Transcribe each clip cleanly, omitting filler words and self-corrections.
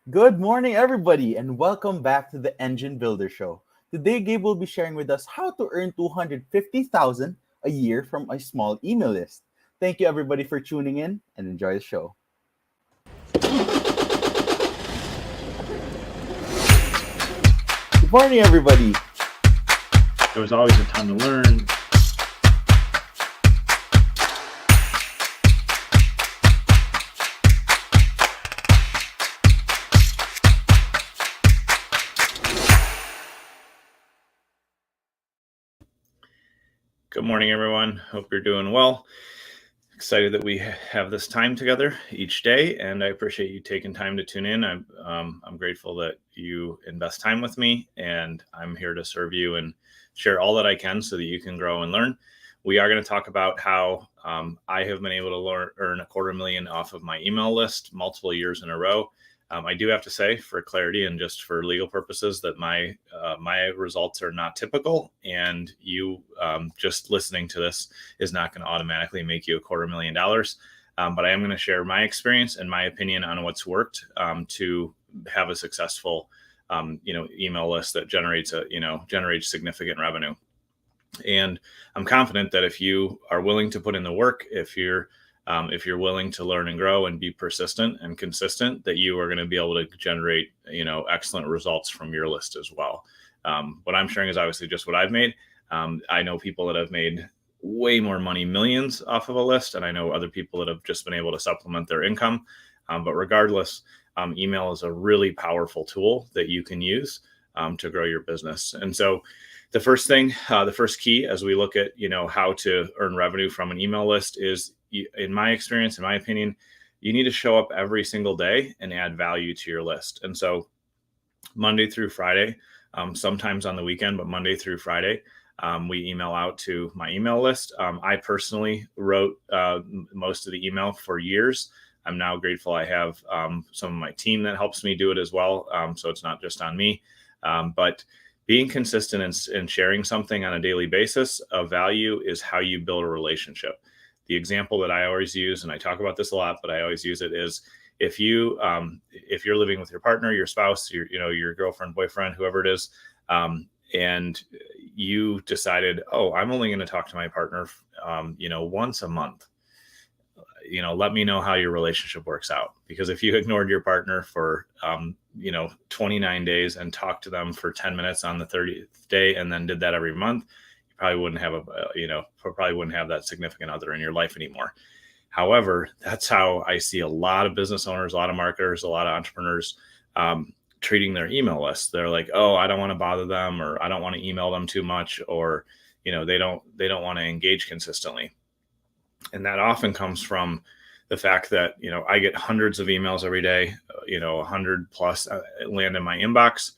Good morning, everybody, and welcome back to the Engine Builder Show. Today, Gabe will be sharing with us how to earn 250,000 a year from a small email list. Thank you, everybody, for tuning in and enjoy the show. Good morning, everybody. There was always a ton to learn. Good morning, everyone. Hope you're doing well. Excited that we have this time together each day, and I appreciate you taking time to tune in. I'm grateful that you invest time with me, and I'm here to serve you and share all that I can so that you can grow and learn. We are going to talk about how I have been able to earn $250,000 off of my email list multiple years in a row. I do have to say, for clarity and just for legal purposes, that my results are not typical, and you just listening to this is not going to automatically make you $250,000. But I am going to share my experience and my opinion on what's worked to have a successful, email list that generates significant revenue. And I'm confident that if you are willing to put in the work, if you're willing to learn and grow and be persistent and consistent, that you are going to be able to generate, excellent results from your list as well. What I'm sharing is obviously just what I've made. I know people that have made way more money, millions off of a list, and I know other people that have just been able to supplement their income. But regardless, email is a really powerful tool that you can use to grow your business. And so the first key as we look at, how to earn revenue from an email list is, in my experience, in my opinion, you need to show up every single day and add value to your list. And so Monday through Friday, sometimes on the weekend, but Monday through Friday, we email out to my email list. I personally wrote most of the email for years. I'm now grateful I have some of my team that helps me do it as well. So it's not just on me, but being consistent and sharing something on a daily basis of value is how you build a relationship. The example that I always use, and I talk about this a lot, but I always use it, is if you're living with your partner, your spouse, your girlfriend, boyfriend, whoever it is, and you decided, oh, I'm only going to talk to my partner, once a month. Let me know how your relationship works out. Because if you ignored your partner for, 29 days and talked to them for 10 minutes on the 30th day and then did that every month, you probably wouldn't have that significant other in your life anymore. However, that's how I see a lot of business owners, a lot of marketers, a lot of entrepreneurs treating their email list. They're like, oh, I don't want to bother them, or I don't want to email them too much, or, they don't want to engage consistently. And that often comes from the fact that, I get hundreds of emails every day, 100 plus land in my inbox.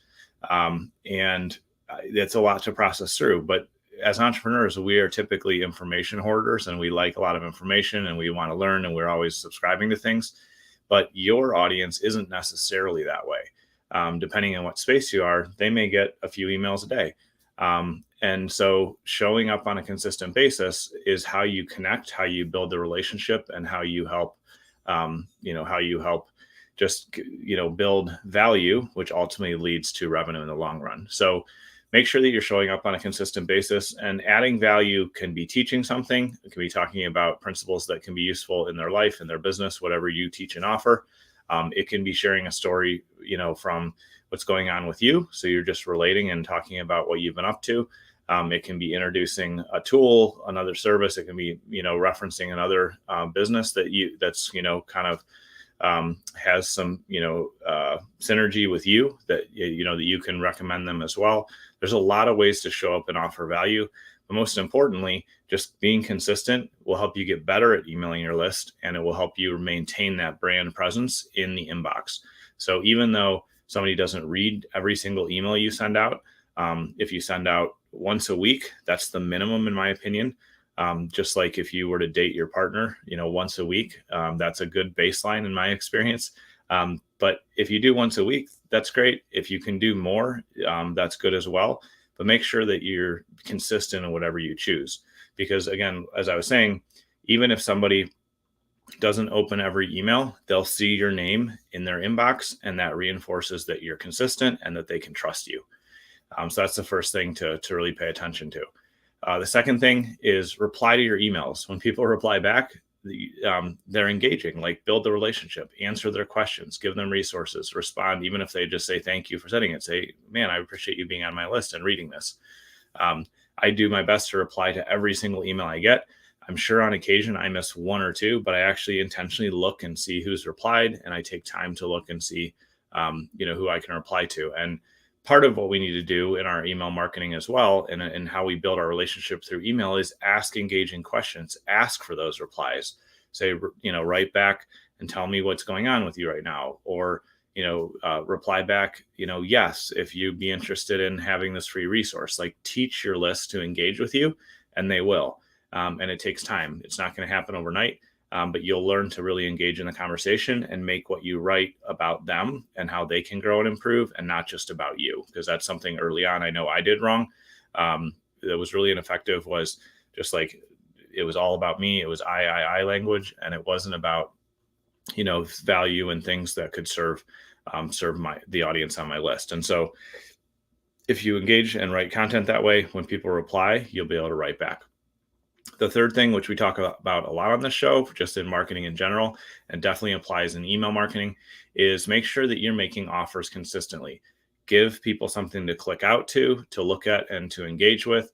And it's a lot to process through. But as entrepreneurs, we are typically information hoarders, and we like a lot of information and we want to learn, and we're always subscribing to things. But your audience isn't necessarily that way. Depending on what space you are, they may get a few emails a day. And so showing up on a consistent basis is how you connect, how you build the relationship, and how you help, build value, which ultimately leads to revenue in the long run. So make sure that you're showing up on a consistent basis, and adding value can be teaching something. It can be talking about principles that can be useful in their life, in their business, whatever you teach and offer. It can be sharing a story, from what's going on with you. So you're just relating and talking about what you've been up to. It can be introducing a tool, another service. It can be, referencing another business that's kind of has some, synergy with you that, that you can recommend them as well. There's a lot of ways to show up and offer value. But most importantly, just being consistent will help you get better at emailing your list, and it will help you maintain that brand presence in the inbox. So even though somebody doesn't read every single email you send out, if you send out once a week, that's the minimum, in my opinion. Just like if you were to date your partner, once a week, that's a good baseline in my experience. But if you do once a week, that's great. If you can do more, that's good as well. But make sure that you're consistent in whatever you choose. Because again, as I was saying, even if somebody doesn't open every email, they'll see your name in their inbox, and that reinforces that you're consistent and that they can trust you. So that's the first thing to really pay attention to. The second thing is reply to your emails. When people reply back, they're engaging, like build the relationship, answer their questions, give them resources, respond. Even if they just say, thank you for sending it, say, man, I appreciate you being on my list and reading this. I do my best to reply to every single email I get. I'm sure on occasion I miss one or two, but I actually intentionally look and see who's replied, and I take time to look and see, who I can reply to. And part of what we need to do in our email marketing as well, and how we build our relationship through email, is ask engaging questions, ask for those replies, say, write back and tell me what's going on with you right now, or, reply back, yes, if you'd be interested in having this free resource. Like, teach your list to engage with you, and they will. And it takes time. It's not going to happen overnight. But you'll learn to really engage in the conversation and make what you write about them and how they can grow and improve, and not just about you, because that's something early on I know I did wrong. That was really ineffective, was just like, it was all about me. It was I language, and it wasn't about, value and things that could serve the audience on my list. And so if you engage and write content that way, when people reply, you'll be able to write back. The third thing, which we talk about a lot on the show, just in marketing in general, and definitely applies in email marketing, is make sure that you're making offers consistently. Give people something to click out to look at, and to engage with.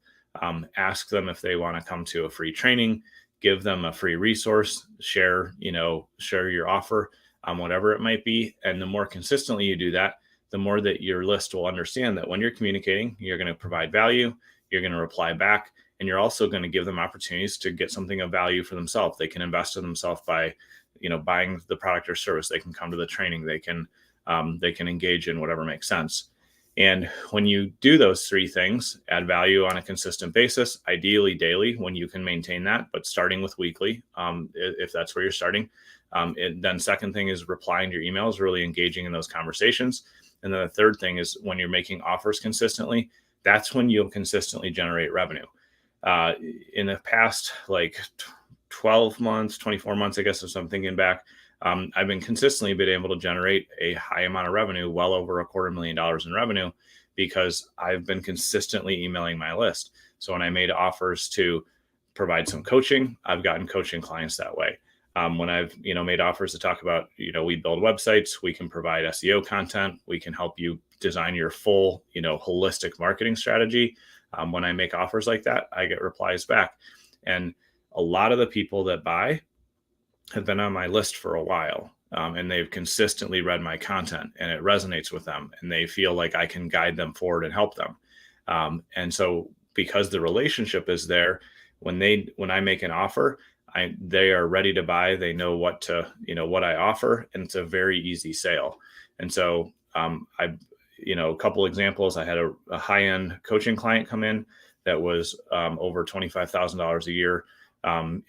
Ask them if they want to come to a free training. Give them a free resource. Share your offer, whatever it might be. And the more consistently you do that, the more that your list will understand that when you're communicating, you're going to provide value, you're going to reply back, and you're also going to give them opportunities to get something of value for themselves. They can invest in themselves by, buying the product or service. They can come to the training. They can engage in whatever makes sense. And when you do those three things, add value on a consistent basis, ideally daily when you can maintain that, but starting with weekly, if that's where you're starting. Then second thing is replying to your emails, really engaging in those conversations. And then the third thing is, when you're making offers consistently, that's when you'll consistently generate revenue. In the past, 12 months, 24 months, I guess, if I'm thinking back, I've been consistently able to generate a high amount of revenue, well over $250,000 in revenue, because I've been consistently emailing my list. So when I made offers to provide some coaching, I've gotten coaching clients that way. When I've, made offers to talk about, we build websites, we can provide SEO content, we can help you design your full, holistic marketing strategy. When I make offers like that, I get replies back. And a lot of the people that buy have been on my list for a while, and they've consistently read my content, and it resonates with them, and they feel like I can guide them forward and help them. And so because the relationship is there, when I make an offer, they are ready to buy. They know what I offer, and it's a very easy sale. And so a couple examples, I had a high-end coaching client come in that was over $25,000 a year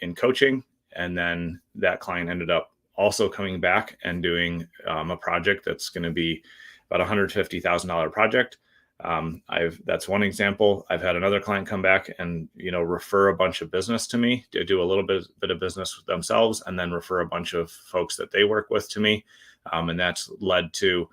in coaching. And then that client ended up also coming back and doing a project that's going to be about $150,000 project. That's one example. I've had another client come back and, refer a bunch of business to me, to do a little bit of business with themselves, and then refer a bunch of folks that they work with to me. And that's led to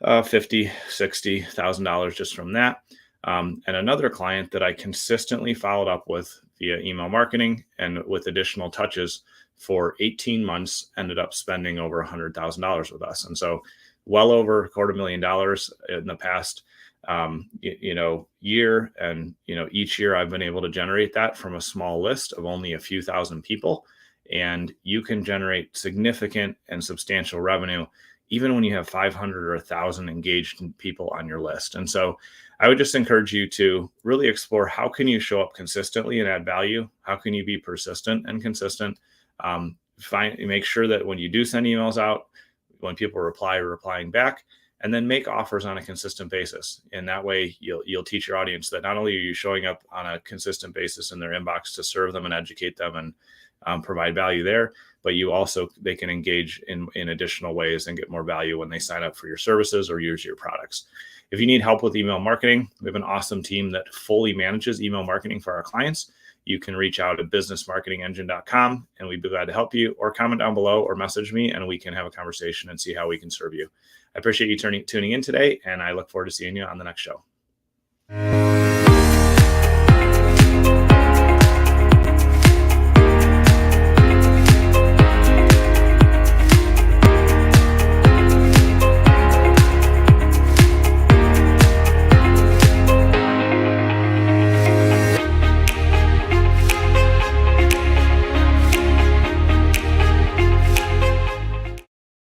$50,000, $60,000 just from that. And another client that I consistently followed up with via email marketing and with additional touches for 18 months ended up spending over $100,000 with us. And so well over $250,000 in the past, year. And, each year I've been able to generate that from a small list of only a few thousand people. And you can generate significant and substantial revenue even when you have 500 or 1,000 engaged people on your list. And so I would just encourage you to really explore, how can you show up consistently and add value? How can you be persistent and consistent? Make sure that when you do send emails out, when people reply, you're replying back, and then make offers on a consistent basis. And that way you'll teach your audience that not only are you showing up on a consistent basis in their inbox to serve them and educate them and provide value there, but they can engage in additional ways and get more value when they sign up for your services or use your products. If you need help with email marketing, we have an awesome team that fully manages email marketing for our clients. you can reach out at businessmarketingengine.com, and we'd be glad to help you, or comment down below or message me, and we can have a conversation and see how we can serve you. I appreciate you tuning in today, and I look forward to seeing you on the next show.